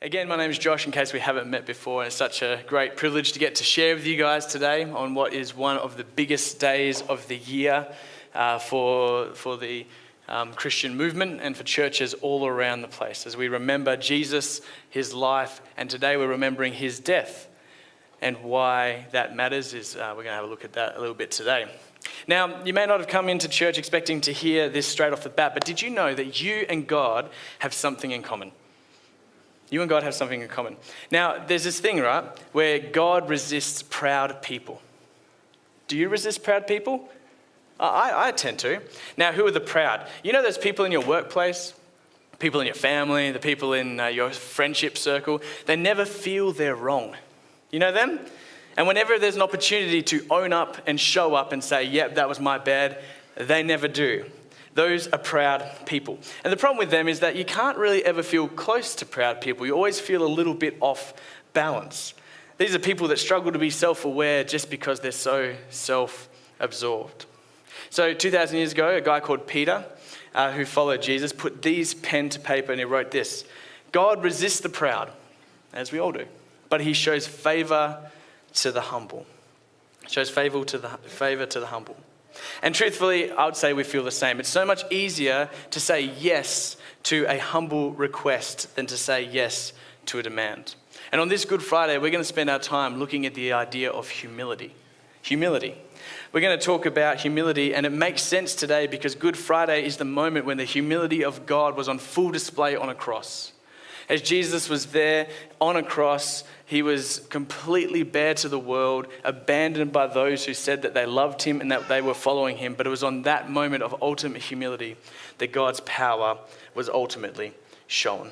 Again, my name is Josh, in case we haven't met before, and it's such a great privilege to get to share with you guys today on what is one of the biggest days of the year for the Christian movement and for churches all around the place. As we remember Jesus, his life, and today we're remembering his death. And why that matters is we're going to have a look at that a little bit today. Now, you may not have come into church expecting to hear this straight off the bat, but did you know that you and God have something in common? You and God have something in common. Now, there's this thing, right, where God resists proud people. Do you resist proud people? I tend to. Now, who are the proud? You know those people in your workplace, people in your family, the people in your friendship circle, they never feel they're wrong. You know them? And whenever there's an opportunity to own up and show up and say, yep, that was my bad, they never do. Those are proud people. And the problem with them is that you can't really ever feel close to proud people. You always feel a little bit off balance. These are people that struggle to be self-aware just because they're so self-absorbed. So 2,000 years ago, a guy called Peter, who followed Jesus, put these pen to paper and he wrote this: God resists the proud, as we all do, but he shows favor to the humble. Shows favor to the humble. And truthfully, I would say we feel the same. It's so much easier to say yes to a humble request than to say yes to a demand. And on this Good Friday, we're going to spend our time looking at the idea of humility. Humility. We're going to talk about humility, and it makes sense today because Good Friday is the moment when the humility of God was on full display on a cross. As Jesus was there on a cross, he was completely bare to the world, abandoned by those who said that they loved him and that they were following him. But it was on that moment of ultimate humility that God's power was ultimately shown.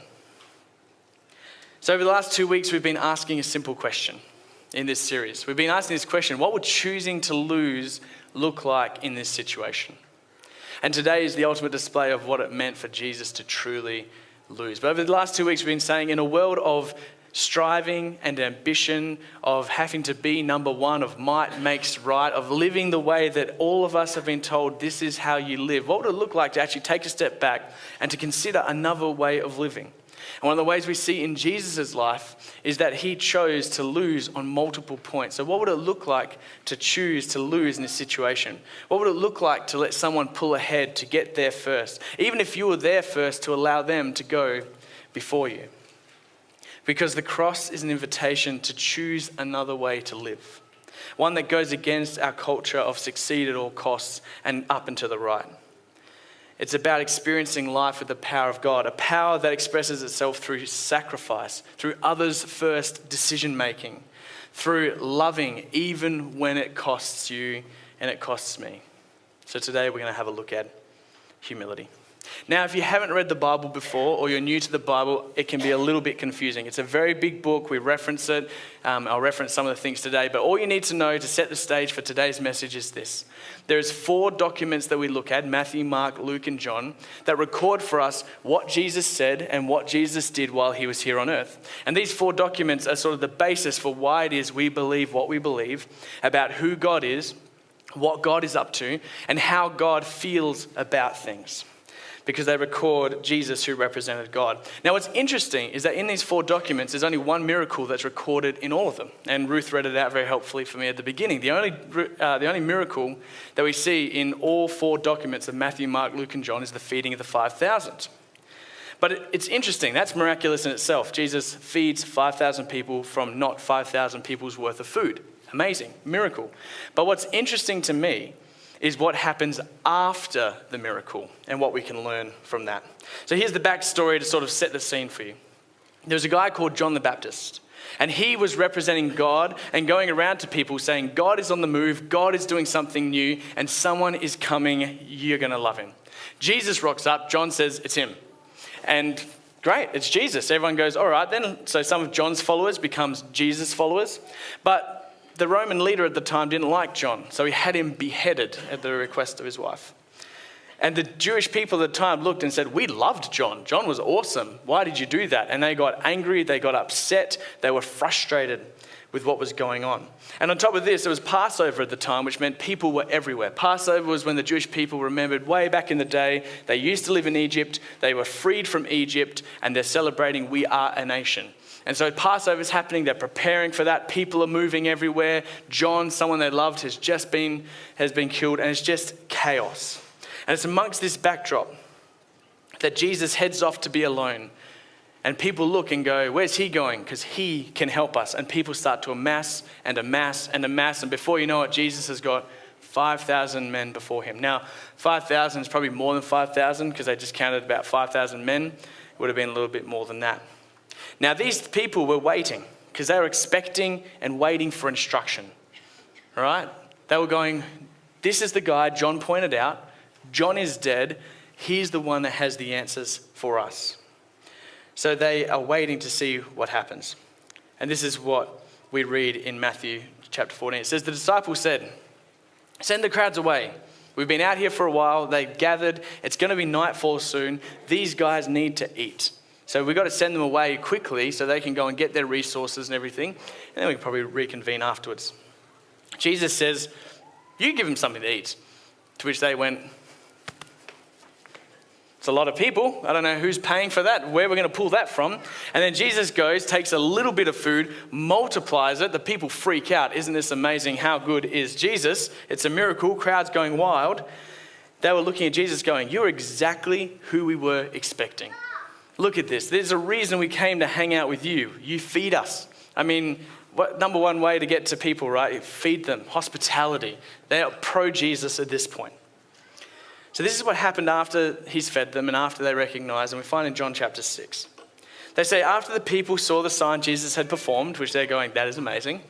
So over the last 2 weeks, we've been asking a simple question in this series. We've been asking this question: what would choosing to lose look like in this situation? And today is the ultimate display of what it meant for Jesus to truly lose. But over the last 2 weeks, we've been saying in a world of striving and ambition, of having to be number one, of might makes right, of living the way that all of us have been told this is how you live, what would it look like to actually take a step back and to consider another way of living? And one of the ways we see in Jesus' life is that he chose to lose on multiple points. So what would it look like to choose to lose in this situation? What would it look like to let someone pull ahead to get there first? Even if you were there first, to allow them to go before you. Because the cross is an invitation to choose another way to live. One that goes against our culture of succeed at all costs and up and to the right. It's about experiencing life with the power of God, a power that expresses itself through sacrifice, through others first decision making, through loving even when it costs you and it costs me. So today we're going to have a look at humility. Now, if you haven't read the Bible before or you're new to the Bible, it can be a little bit confusing. It's a very big book. We reference it. I'll reference some of the things today. But all you need to know to set the stage for today's message is this. There's 4 documents that we look at, Matthew, Mark, Luke, and John, that record for us what Jesus said and what Jesus did while he was here on earth. And these 4 documents are sort of the basis for why it is we believe what we believe about who God is, what God is up to, and how God feels about things. Because they record Jesus who represented God. Now what's interesting is that in these 4 documents, there's only one miracle that's recorded in all of them. And Ruth read it out very helpfully for me at the beginning. The only miracle that we see in all 4 documents of Matthew, Mark, Luke, and John is the feeding of the 5,000. But it's interesting, that's miraculous in itself. Jesus feeds 5,000 people from not 5,000 people's worth of food. Amazing, miracle. But what's interesting to me is what happens after the miracle and what we can learn from that. So here's the backstory to sort of set the scene for you. There was a guy called John the Baptist, and he was representing God and going around to people saying, God is on the move, God is doing something new, and someone is coming, you're going to love him. Jesus rocks up, John says it's him. And great, it's Jesus. Everyone goes, all right then. So some of John's followers becomes Jesus' followers. But the Roman leader at the time didn't like John, so he had him beheaded at the request of his wife. And the Jewish people at the time looked and said, we loved John. John was awesome. Why did you do that? And they got angry, they got upset, they were frustrated. with what was going on. And on top of this, it was Passover at the time, which meant people were everywhere. Passover was when the Jewish people remembered way back in the day, they used to live in Egypt, they were freed from Egypt, and they're celebrating we are a nation. And so Passover is happening, they're preparing for that, people are moving everywhere. John, someone they loved, has been killed, and it's just chaos. And it's amongst this backdrop that Jesus heads off to be alone. And people look and go, where's he going? Because he can help us. And people start to amass and amass and amass. And before you know it, Jesus has got 5,000 men before him. Now, 5,000 is probably more than 5,000 because they just counted about 5,000 men. It would have been a little bit more than that. Now, these people were waiting because they were expecting and waiting for instruction. All right? They were going, this is the guy John pointed out. John is dead. He's the one that has the answers for us. So they are waiting to see what happens. And this is what we read in Matthew chapter 14. It says, the disciples said, send the crowds away. We've been out here for a while. They gathered. It's going to be nightfall soon. These guys need to eat. So we've got to send them away quickly so they can go and get their resources and everything. And then we can probably reconvene afterwards. Jesus says, you give them something to eat. To which they went, it's a lot of people. I don't know who's paying for that, where we're going to pull that from. And then Jesus goes, takes a little bit of food, multiplies it. The people freak out. Isn't this amazing? How good is Jesus? It's a miracle. Crowds going wild. They were looking at Jesus going, you're exactly who we were expecting. Look at this. There's a reason we came to hang out with you. You feed us. I mean, what number one way to get to people, right? Feed them. Hospitality. They are pro-Jesus at this point. So this is what happened after he's fed them and after they recognized, and we find in John chapter 6. They say, after the people saw the sign Jesus had performed, which they're going, that is amazing,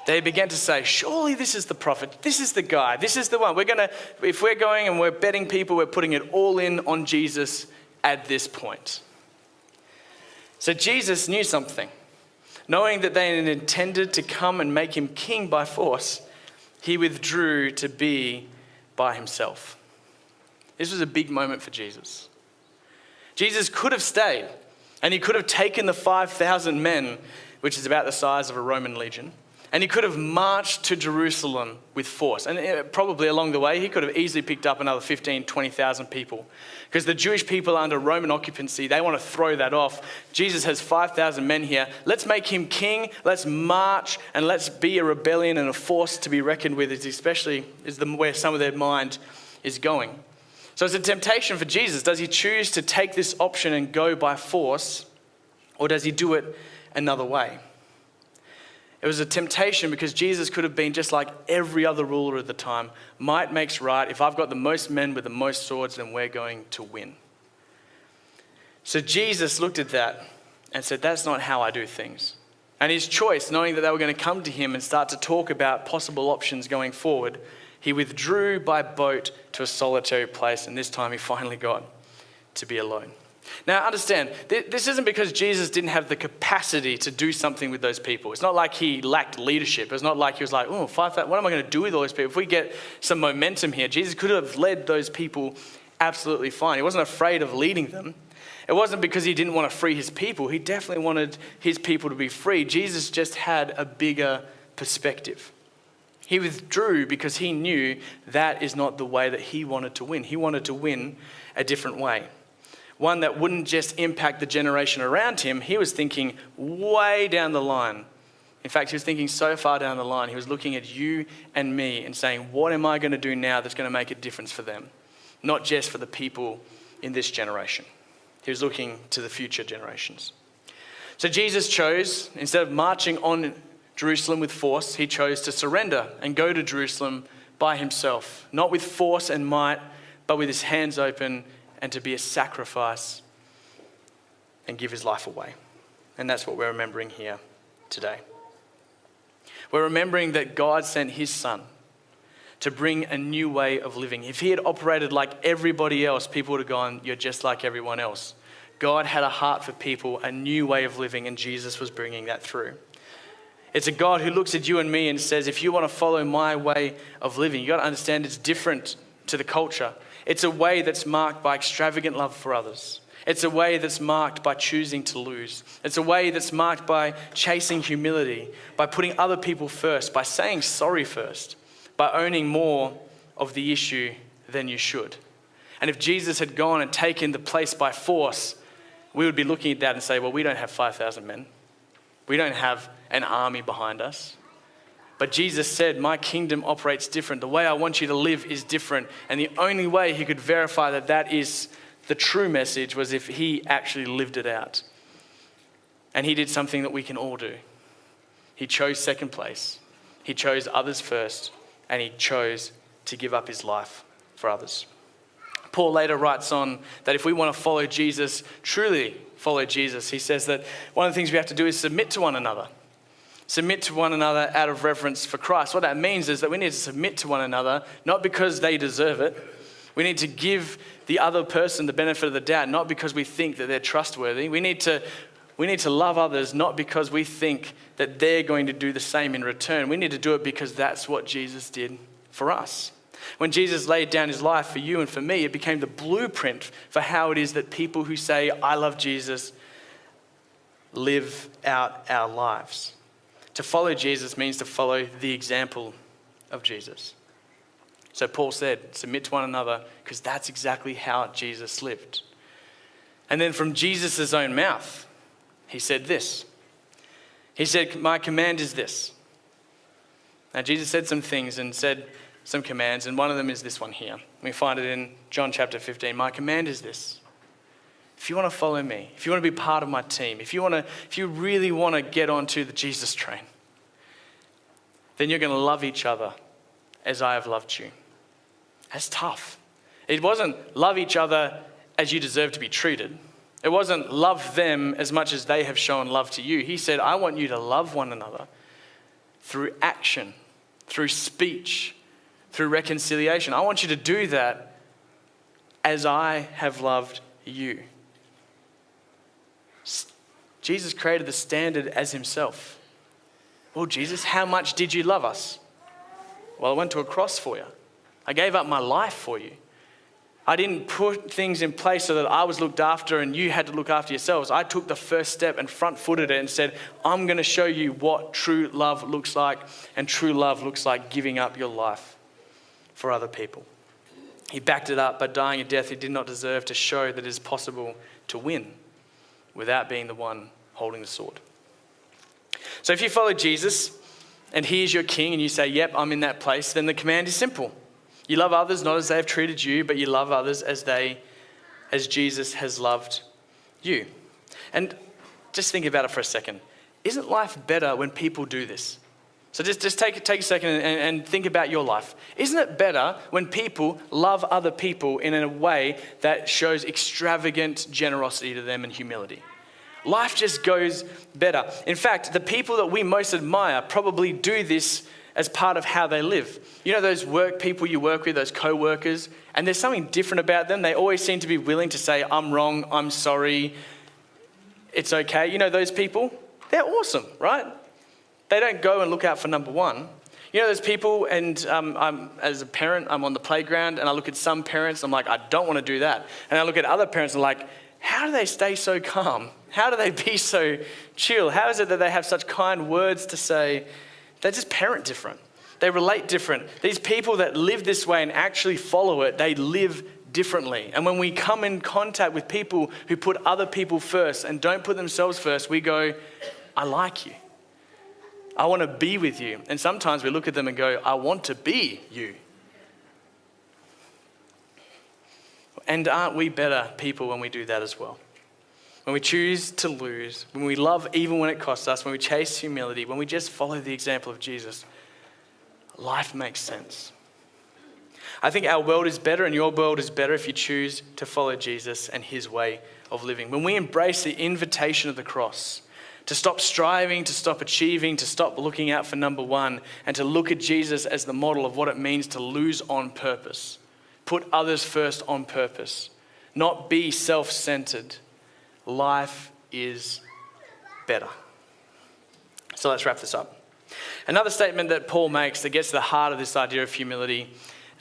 they began to say, surely this is the prophet. This is the guy. This is the one. If we're going and we're betting people, we're putting it all in on Jesus at this point. So Jesus knew something. Knowing that they had intended to come and make him king by force, he withdrew to be by himself. This was a big moment for Jesus. Jesus could have stayed, and he could have taken the 5,000 men, which is about the size of a Roman legion, and he could have marched to Jerusalem with force. And probably along the way, he could have easily picked up another 15,000, 20,000 people. Because the Jewish people under Roman occupancy, they want to throw that off. Jesus has 5,000 men here. Let's make him king. Let's march and let's be a rebellion and a force to be reckoned with, especially where some of their mind is going. So it's a temptation for Jesus. Does he choose to take this option and go by force, or does he do it another way? It was a temptation because Jesus could have been just like every other ruler at the time. Might makes right. If I've got the most men with the most swords, then we're going to win. So Jesus looked at that and said, that's not how I do things. And his choice, knowing that they were going to come to him and start to talk about possible options going forward, he withdrew by boat to a solitary place, and this time he finally got to be alone. Now, understand, this isn't because Jesus didn't have the capacity to do something with those people. It's not like he lacked leadership. It's not like he was like, oh, 5,000, what am I going to do with all those people? If we get some momentum here, Jesus could have led those people absolutely fine. He wasn't afraid of leading them. It wasn't because he didn't want to free his people. He definitely wanted his people to be free. Jesus just had a bigger perspective. He withdrew because he knew that is not the way that he wanted to win. He wanted to win a different way. One that wouldn't just impact the generation around him. He was thinking way down the line. In fact, he was thinking so far down the line. He was looking at you and me and saying, what am I going to do now that's going to make a difference for them? Not just for the people in this generation. He was looking to the future generations. So Jesus chose, instead of marching on Jerusalem with force, he chose to surrender and go to Jerusalem by himself. Not with force and might, but with his hands open, and to be a sacrifice and give his life away. And that's what we're remembering here today. We're remembering that God sent his son to bring a new way of living. If he had operated like everybody else, people would have gone, you're just like everyone else. God had a heart for people, a new way of living, and Jesus was bringing that through. It's a God who looks at you and me and says, if you want to follow my way of living, you got to understand it's different to the culture. It's a way that's marked by extravagant love for others. It's a way that's marked by choosing to lose. It's a way that's marked by chasing humility, by putting other people first, by saying sorry first, by owning more of the issue than you should. And if Jesus had gone and taken the place by force, we would be looking at that and say, well, we don't have 5,000 men. We don't have an army behind us. But Jesus said, my kingdom operates different. The way I want you to live is different. And the only way he could verify that that is the true message was if he actually lived it out. And he did something that we can all do. He chose second place. He chose others first. And he chose to give up his life for others. Paul later writes on that if we want to follow Jesus, truly follow Jesus, he says that one of the things we have to do is submit to one another. Submit to one another out of reverence for Christ. What that means is that we need to submit to one another, not because they deserve it. We need to give the other person the benefit of the doubt, not because we think that they're trustworthy. We need to love others, not because we think that they're going to do the same in return. We need to do it because that's what Jesus did for us. When Jesus laid down his life for you and for me, it became the blueprint for how it is that people who say, I love Jesus, live out our lives. To follow Jesus means to follow the example of Jesus. So Paul said, submit to one another, because that's exactly how Jesus lived. And then from Jesus' own mouth, he said this. He said, my command is this. Now Jesus said some things and said some commands, and one of them is this one here. We find it in John chapter 15. My command is this. If you want to follow me, if you want to be part of my team, if you really want to get onto the Jesus train, then you're going to love each other as I have loved you. That's tough. It wasn't love each other as you deserve to be treated. It wasn't love them as much as they have shown love to you. He said, I want you to love one another through action, through speech, through reconciliation. I want you to do that as I have loved you. Jesus created the standard as himself. Well, Jesus, how much did you love us? Well, I went to a cross for you. I gave up my life for you. I didn't put things in place so that I was looked after and you had to look after yourselves. I took the first step and front-footed it and said, I'm going to show you what true love looks like, and true love looks like giving up your life for other people. He backed it up by dying a death he did not deserve to show that it is possible to win without being the one holding the sword. So if you follow Jesus and he is your king and you say, yep, I'm in that place, then the command is simple. You love others not as they have treated you, but you love others as Jesus has loved you. And just think about it for a second. Isn't life better when people do this? So just take a second and think about your life. Isn't it better when people love other people in a way that shows extravagant generosity to them and humility? Life just goes better. In fact, the people that we most admire probably do this as part of how they live. You know those work people you work with, those co-workers, and there's something different about them. They always seem to be willing to say, I'm wrong, I'm sorry, it's okay. You know those people? They're awesome, right? They don't go and look out for number one. You know those people, and as a parent, I'm on the playground and I look at some parents, I'm like, I don't want to do that. And I look at other parents and I'm like, how do they stay so calm? How do they be so chill? How is it that they have such kind words to say? They just parent different. They relate different. These people that live this way and actually follow it, they live differently. And when we come in contact with people who put other people first and don't put themselves first, we go, I like you. I want to be with you. And sometimes we look at them and go, I want to be you. And aren't we better people when we do that as well? When we choose to lose, when we love even when it costs us, when we chase humility, when we just follow the example of Jesus, life makes sense. I think our world is better and your world is better if you choose to follow Jesus and his way of living. When we embrace the invitation of the cross, to stop striving, to stop achieving, to stop looking out for number one, and to look at Jesus as the model of what it means to lose on purpose. Put others first on purpose. Not be self-centered. Life is better. So let's wrap this up. Another statement that Paul makes that gets to the heart of this idea of humility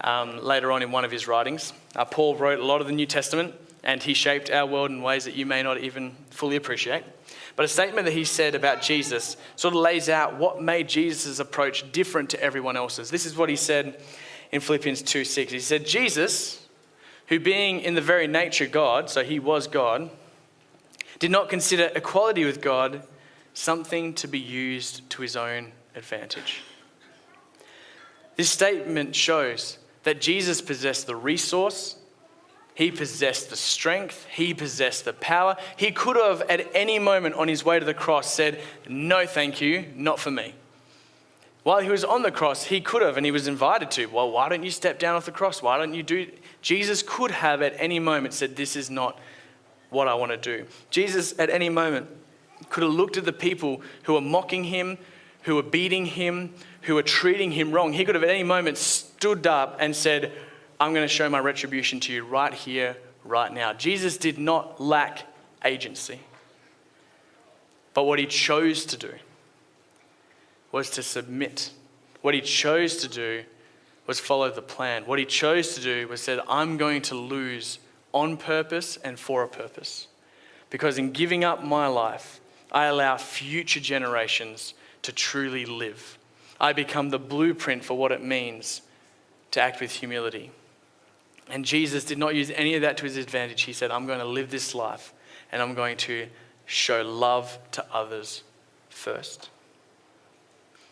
later on in one of his writings. Paul wrote a lot of the New Testament. and he shaped our world in ways that you may not even fully appreciate. But a statement that he said about Jesus sort of lays out what made Jesus' approach different to everyone else's. This is what he said in Philippians 2:6. He said, Jesus, who being in the very nature God, so he was God, did not consider equality with God something to be used to his own advantage. This statement shows that Jesus possessed the resource, he possessed the strength, he possessed the power. He could have at any moment on his way to the cross said, no thank you, not for me. While he was on the cross, he could have, and he was invited to, well, why don't you step down off the cross? Why don't you do it? Jesus could have at any moment said, this is not what I want to do. Jesus at any moment could have looked at the people who were mocking him, who were beating him, who were treating him wrong. He could have at any moment stood up and said, I'm going to show my retribution to you right here, right now. Jesus did not lack agency. But what he chose to do was to submit. What he chose to do was follow the plan. What he chose to do was said, I'm going to lose on purpose and for a purpose. Because in giving up my life, I allow future generations to truly live. I become the blueprint for what it means to act with humility. And Jesus did not use any of that to his advantage. He said, I'm going to live this life and I'm going to show love to others first.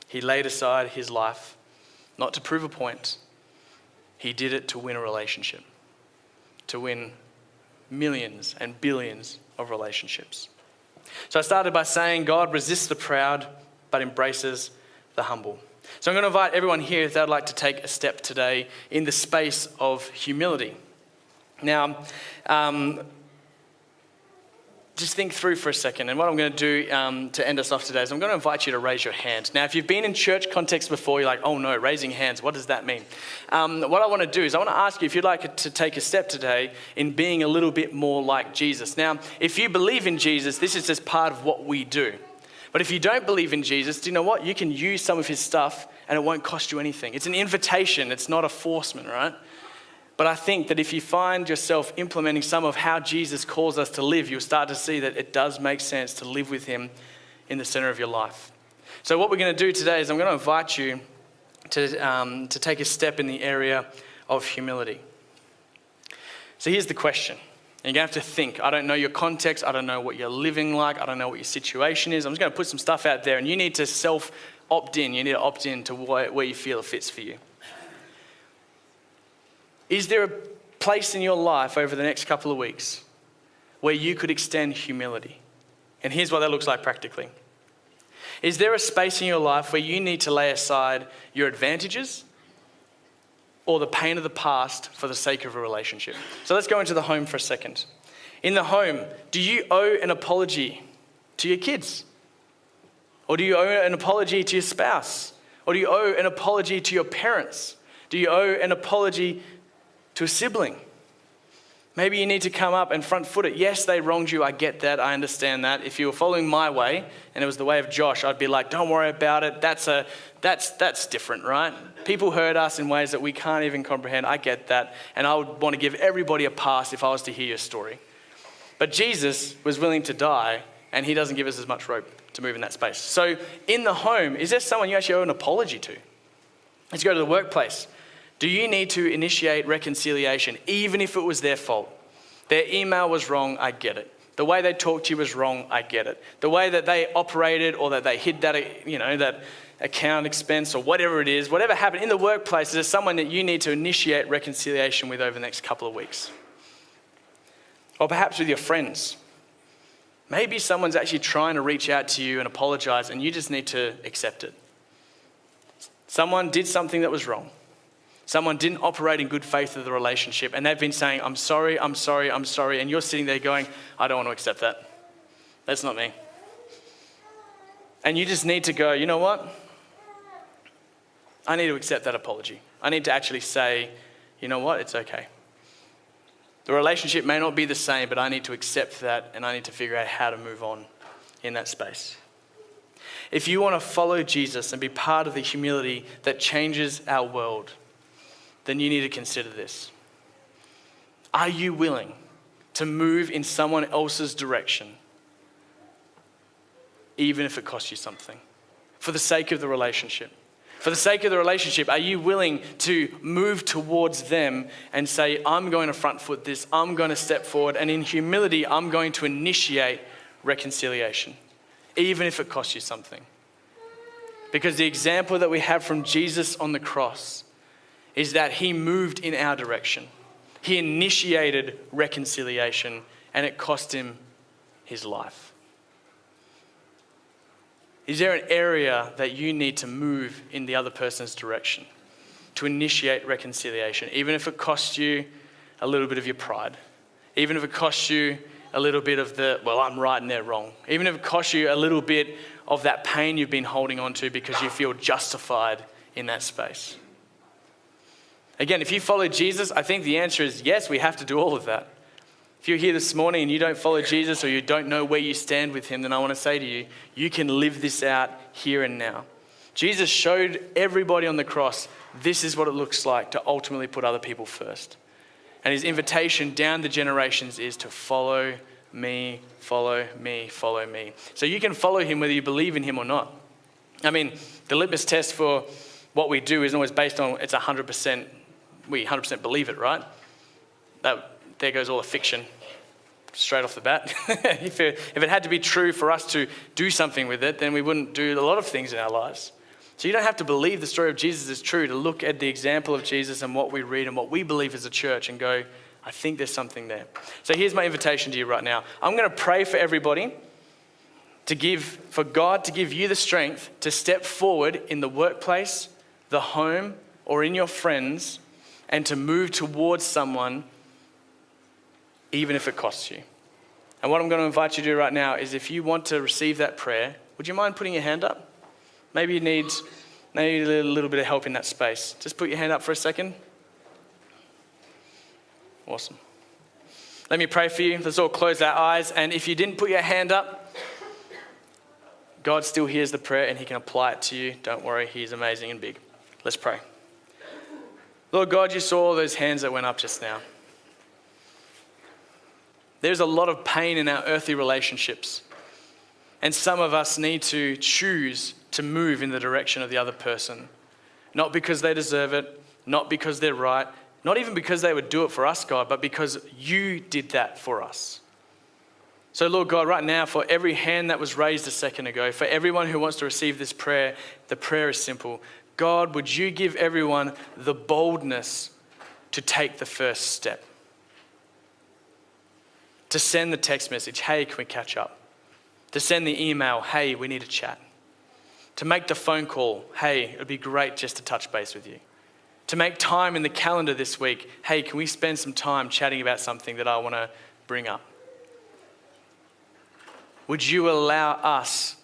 He laid aside his life, not to prove a point. He did it to win a relationship, to win millions and billions of relationships. So I started by saying God resists the proud, but embraces the humble. So I'm going to invite everyone here if they'd like to take a step today in the space of humility. Now, just think through for a second. And what I'm going to do to end us off today is I'm going to invite you to raise your hand. Now, if you've been in church context before, you're like, oh no, raising hands, what does that mean? What I want to do is I want to ask you if you'd like to take a step today in being a little bit more like Jesus. Now, if you believe in Jesus, this is just part of what we do. But if you don't believe in Jesus, do you know what? You can use some of his stuff and it won't cost you anything. It's an invitation. It's not a forcement, right? But I think that if you find yourself implementing some of how Jesus calls us to live, you'll start to see that it does make sense to live with him in the center of your life. So what we're going to do today is I'm going to invite you to take a step in the area of humility. So here's the question. And you're going to have to think. I don't know your context. I don't know what you're living like. I don't know what your situation is. I'm just going to put some stuff out there and you need to opt in. You need to opt in to where you feel it fits for you. Is there a place in your life over the next couple of weeks where you could extend humility? And here's what that looks like practically. Is there a space in your life where you need to lay aside your advantages or the pain of the past for the sake of a relationship? So let's go into the home for a second. In the home, do you owe an apology to your kids? Or do you owe an apology to your spouse? Or do you owe an apology to your parents? Do you owe an apology to a sibling? Maybe you need to come up and front foot it. Yes, they wronged you. I get that. I understand that. If you were following my way and it was the way of Josh, I'd be like, don't worry about it. That's different, right? People hurt us in ways that we can't even comprehend. I get that. And I would want to give everybody a pass if I was to hear your story. But Jesus was willing to die and he doesn't give us as much rope to move in that space. So in the home, is there someone you actually owe an apology to? Let's go to the workplace. Do you need to initiate reconciliation, even if it was their fault? Their email was wrong, I get it. The way they talked to you was wrong, I get it. The way that they operated or that they hid that, that account expense or whatever it is, whatever happened in the workplace, is there someone that you need to initiate reconciliation with over the next couple of weeks? Or perhaps with your friends. Maybe someone's actually trying to reach out to you and apologize and you just need to accept it. Someone did something that was wrong. Someone didn't operate in good faith of the relationship and they've been saying, I'm sorry, I'm sorry, I'm sorry. And you're sitting there going, I don't want to accept that. That's not me. And you just need to go, you know what? I need to accept that apology. I need to actually say, you know what? It's okay. The relationship may not be the same, but I need to accept that and I need to figure out how to move on in that space. If you want to follow Jesus and be part of the humility that changes our world, then you need to consider this. Are you willing to move in someone else's direction, even if it costs you something, for the sake of the relationship? For the sake of the relationship, are you willing to move towards them and say, I'm going to front foot this, I'm going to step forward, and in humility, I'm going to initiate reconciliation, even if it costs you something? Because the example that we have from Jesus on the cross is that he moved in our direction. He initiated reconciliation, and it cost him his life. Is there an area that you need to move in the other person's direction to initiate reconciliation, even if it costs you a little bit of your pride, even if it costs you a little bit of I'm right and they're wrong, even if it costs you a little bit of that pain you've been holding on to because you feel justified in that space? Again, if you follow Jesus, I think the answer is yes, we have to do all of that. If you're here this morning and you don't follow Jesus or you don't know where you stand with him, then I want to say to you, you can live this out here and now. Jesus showed everybody on the cross, this is what it looks like to ultimately put other people first. And his invitation down the generations is to follow me, follow me, follow me. So you can follow him whether you believe in him or not. I mean, the litmus test for what we do isn't always based on it's 100%, we 100% believe it, right? There goes all the fiction straight off the bat. If it had to be true for us to do something with it, then we wouldn't do a lot of things in our lives. So you don't have to believe the story of Jesus is true to look at the example of Jesus and what we read and what we believe as a church and go, I think there's something there. So here's my invitation to you right now. I'm going to pray for everybody for God to give you the strength to step forward in the workplace, the home, or in your friends, and to move towards someone even if it costs you. And what I'm going to invite you to do right now is if you want to receive that prayer, would you mind putting your hand up? Maybe you need a little bit of help in that space. Just put your hand up for a second. Awesome. Let me pray for you. Let's all close our eyes. And if you didn't put your hand up, God still hears the prayer and he can apply it to you. Don't worry, he's amazing and big. Let's pray. Lord God, you saw all those hands that went up just now. There's a lot of pain in our earthly relationships. And some of us need to choose to move in the direction of the other person. Not because they deserve it, not because they're right, not even because they would do it for us, God, but because you did that for us. So Lord God, right now, for every hand that was raised a second ago, for everyone who wants to receive this prayer, the prayer is simple. God, would you give everyone the boldness to take the first step? To send the text message, hey, can we catch up? To send the email, hey, we need to chat. To make the phone call, hey, it would be great just to touch base with you. To make time in the calendar this week, hey, can we spend some time chatting about something that I want to bring up? Would you allow us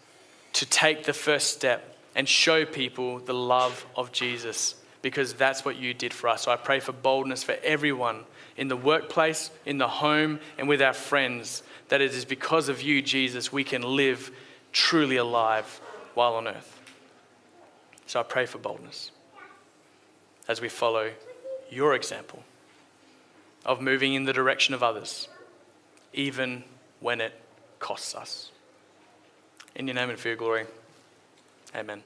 to take the first step and show people the love of Jesus? Because that's what you did for us. So I pray for boldness for everyone in the workplace, in the home, and with our friends, that it is because of you, Jesus, we can live truly alive while on earth. So I pray for boldness as we follow your example of moving in the direction of others, even when it costs us. In your name and for your glory, amen.